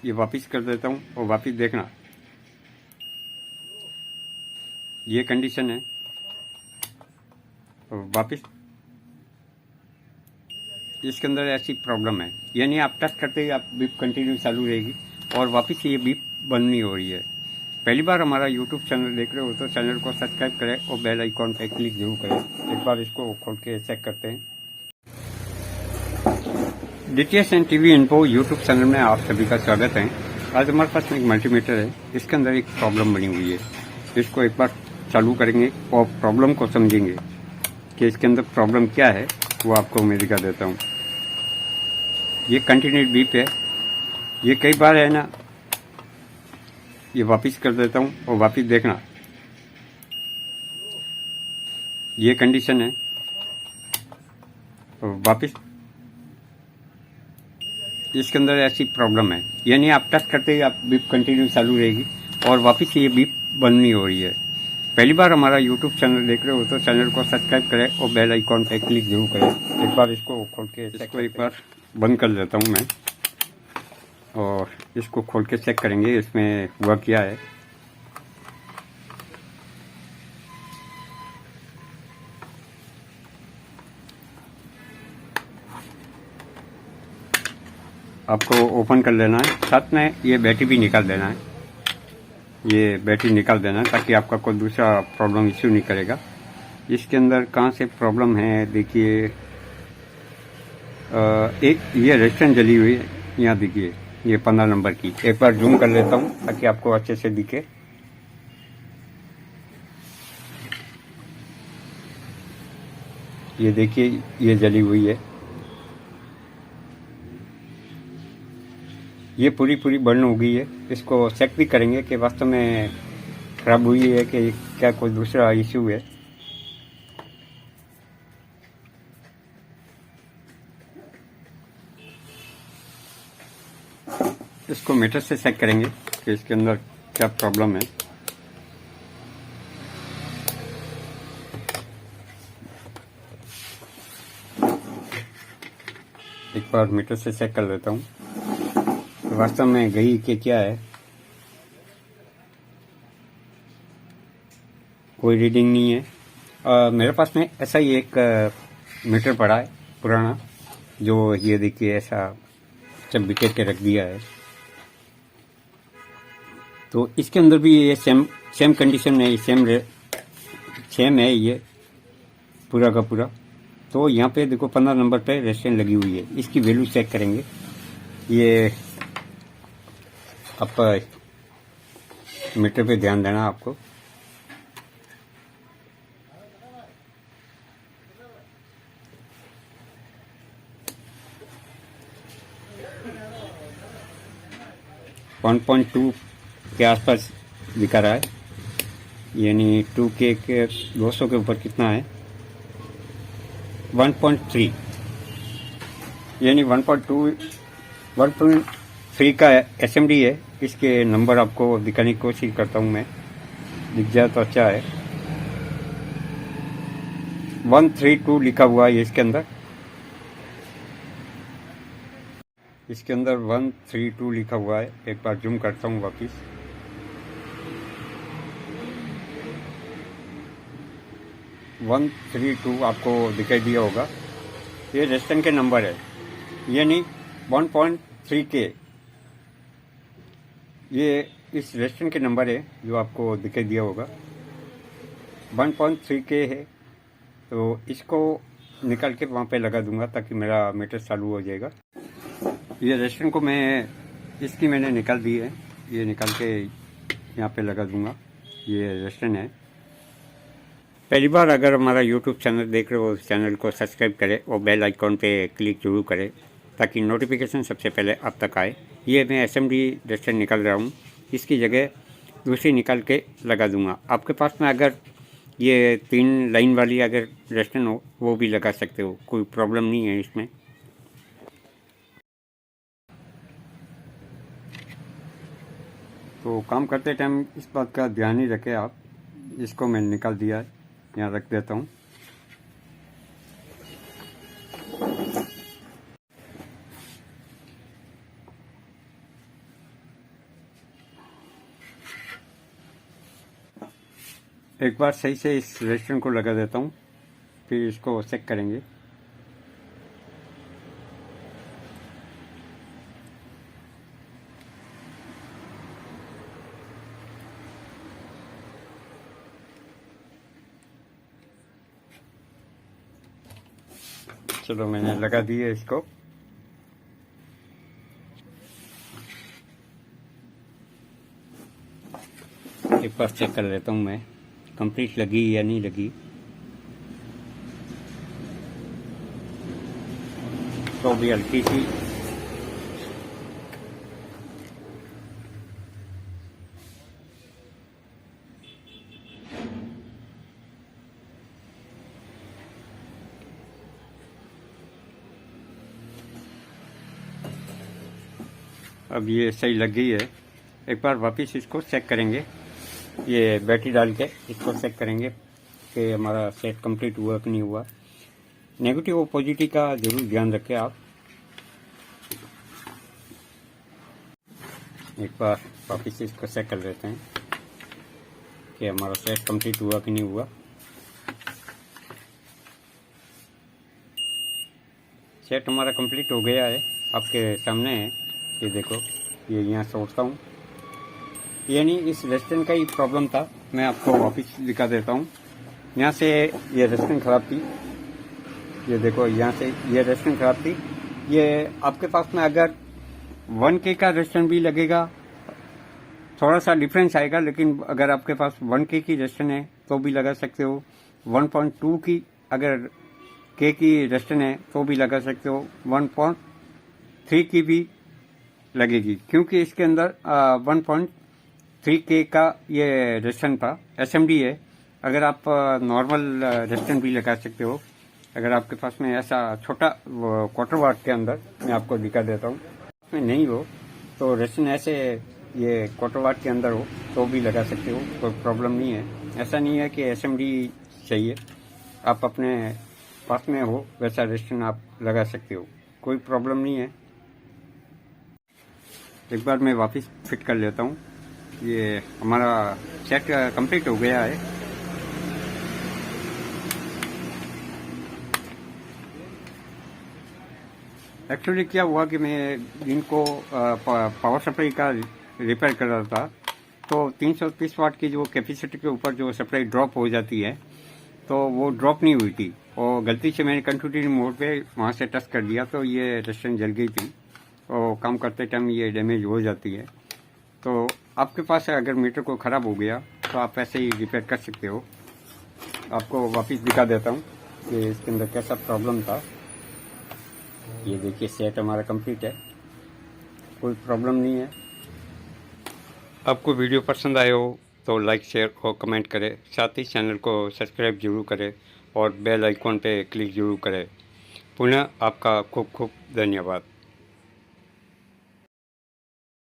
ये वापस कर देता हूँ और वापस देखना, ये कंडीशन है। और वापस इसके अंदर ऐसी प्रॉब्लम है, यानी आप टच करते ही आप बीप कंटिन्यू चालू रहेगी और वापस ये बीप बंद नहीं हो रही है। पहली बार हमारा यूट्यूब चैनल देख रहे हो तो चैनल को सब्सक्राइब करें और बेल आइकॉन पे क्लिक जरूर करें। एक बार इसको खोल के चेक करते हैं। DTH and TV info YouTube channel में आप सभी का स्वागत है। आज हमारे पास एक मल्टीमीटर है, इसके अंदर एक प्रॉब्लम बनी हुई है। इसको एक बार चालू करेंगे और प्रॉब्लम को समझेंगे कि इसके अंदर प्रॉब्लम क्या है, वो आपको मैं दिखा देता हूँ। ये कंटिन्यूड बीप है, ये कई बार है ना, ये वापस कर देता हूँ और वापस देखना, ये कंडीशन है। और वापस इसके अंदर ऐसी प्रॉब्लम है, यानी आप टच करते ही आप बीप कंटिन्यू चालू रहेगी और वापस ये बीप बंद नहीं हो रही है। पहली बार हमारा यूट्यूब चैनल देख रहे हो तो चैनल को सब्सक्राइब करें और बेल आइकॉन पे क्लिक जरूर करें। एक बार इसको खोल के इसको एक बार बंद कर देता हूँ मैं और इसको खोल के चेक करेंगे इसमें हुआ क्या है। आपको ओपन कर लेना है, साथ में ये बैटरी भी निकाल देना है। ये बैटरी निकाल देना है ताकि आपका कोई दूसरा प्रॉब्लम इश्यू नहीं करेगा। इसके अंदर कहाँ से प्रॉब्लम है देखिए, एक ये रेजिस्टेंस जली हुई है, यहाँ देखिए ये 15 नंबर की। एक बार जूम कर लेता हूँ ताकि आपको अच्छे से दिखे। ये देखिए ये जली हुई है, ये पूरी बर्न हो गई है। इसको चेक भी करेंगे कि वास्तव में खराब हुई है कि क्या कोई दूसरा इश्यू है। इसको मीटर से चेक करेंगे कि इसके अंदर क्या प्रॉब्लम है। एक बार मीटर से चेक कर लेता हूँ तो वास्तव में गई कि क्या है। कोई रीडिंग नहीं है। मेरे पास में ऐसा ही एक मीटर पड़ा है पुराना, जो ये देखिए ऐसा सब बिखेर के रख दिया है। तो इसके अंदर भी ये सेम कंडीशन है, सेम है ये पूरा का पूरा। तो यहाँ पे देखो 15 नंबर पे रेजिस्टेंस लगी हुई है, इसकी वैल्यू चेक करेंगे। ये आप मीटर पे ध्यान देना आपको। वन 1.2 के आसपास दिखा रहा है, यानी 2K के 200 के ऊपर कितना है, 1.3, यानी 1.3 का SMD है। इसके नंबर आपको दिखाने की कोशिश करता हूँ मैं, दिख जाए तो अच्छा है। 132 लिखा हुआ है इसके अंदर, 132 लिखा हुआ है। एक बार जूम करता हूँ वापिस। वन 132 आपको दिखाई दिया होगा, ये रेजिस्टेंस के नंबर है, यानी 1.3 के ये इस रेजिस्टेंस के नंबर है जो आपको दिखाई दिया होगा। 1.3 के है, तो इसको निकाल के वहाँ पे लगा दूंगा ताकि मेरा मीटर चालू हो जाएगा। ये रेजिस्टेंस को मैंने निकाल दी है, ये निकाल के यहाँ पे लगा दूंगा। ये रेजिस्टेंस है। पहली बार अगर हमारा यूट्यूब चैनल देख रहे हो चैनल को सब्सक्राइब करें और बेल आइकॉन पे क्लिक जरूर करें ताकि नोटिफिकेशन सबसे पहले आप तक आए। ये मैं SMD रेजिस्टेंस निकाल रहा हूँ, इसकी जगह दूसरी निकाल के लगा दूंगा। आपके पास में अगर ये 3 लाइन वाली अगर रेजिस्टेंस हो वो भी लगा सकते हो, कोई प्रॉब्लम नहीं है इसमें। तो काम करते टाइम इस बात का ध्यान ही रखें आप। इसको मैंने निकाल दिया है, यहाँ रख देता हूँ। एक बार सही से इस रेस्टोरेंट को लगा देता हूँ, फिर इसको चेक करेंगे। चलो मैंने लगा दिए इसको। एक बार चेक कर लेता हूँ मैं कंप्लीट लगी या नहीं लगी। तो भी हल्की सी अब ये सही लग गई है। एक बार वापस इसको चेक करेंगे, ये बैटरी डाल के इसको चेक करेंगे कि हमारा सेट कंप्लीट हुआ कि नहीं हुआ। नेगेटिव और पॉजिटिव का जरूर ध्यान रखें आप। एक बार वापस इसको चेक कर लेते हैं कि हमारा सेट कंप्लीट हुआ कि नहीं हुआ। सेट हमारा कंप्लीट हो गया है, आपके सामने है। ये देखो, ये यहाँ सोचता हूँ, यानी इस रेस्टोरेंट का ही प्रॉब्लम था। मैं आपको वापस दिखा देता हूँ। यहाँ से ये रेस्टोरेंट ख़राब थी, ये देखो यहाँ से ये रेस्टोरेंट ख़राब थी। ये आपके पास में अगर 1K का रेस्टोरेंट भी लगेगा थोड़ा सा डिफरेंस आएगा, लेकिन अगर आपके पास 1K की रेस्टोरेंट है तो भी लगा सकते हो। 1.2 की अगर K की रेस्टोरेंट है तो भी लगा सकते हो। 1.3 की भी लगेगी, क्योंकि इसके अंदर 1.3K का ये रेस्टोरेंट था। SMD है। अगर आप नॉर्मल रेस्टोरेंट भी लगा सकते हो। अगर आपके पास में ऐसा छोटा क्वार्टर वाट के अंदर, मैं आपको दिखा देता हूँ, में नहीं हो तो रेस्टोरेंट ऐसे ये क्वार्टर वाट के अंदर हो तो भी लगा सकते हो, कोई प्रॉब्लम नहीं है। ऐसा नहीं है कि SMD चाहिए, आप अपने पास में हो वैसा रेस्टोरेंट आप लगा सकते हो, कोई प्रॉब्लम नहीं है। एक बार मैं वापस फिट कर लेता हूँ। ये हमारा सेट कंप्लीट हो गया है। एक्चुअली क्या हुआ कि मैं इनको पावर सप्लाई का रिपेयर कर रहा था, तो 330 वाट की जो कैपेसिटी के ऊपर जो सप्लाई ड्रॉप हो जाती है, तो वो ड्रॉप नहीं हुई थी और गलती से मैंने कंटिन्यू मोड पे वहाँ से टच कर दिया, तो ये रेस्टोरेंट जल गई थी। और काम करते टाइम ये डैमेज हो जाती है। तो आपके पास अगर मीटर को ख़राब हो गया तो आप ऐसे ही रिपेयर कर सकते हो। आपको वापस दिखा देता हूँ कि इसके अंदर कैसा प्रॉब्लम था। ये देखिए सेट हमारा कंप्लीट है, कोई प्रॉब्लम नहीं है। आपको वीडियो पसंद आए हो तो लाइक शेयर और कमेंट करें, साथ ही चैनल को सब्सक्राइब जरूर करें और बेल आइकॉन पे क्लिक जरूर करें। पुनः आपका खूब खूब धन्यवाद।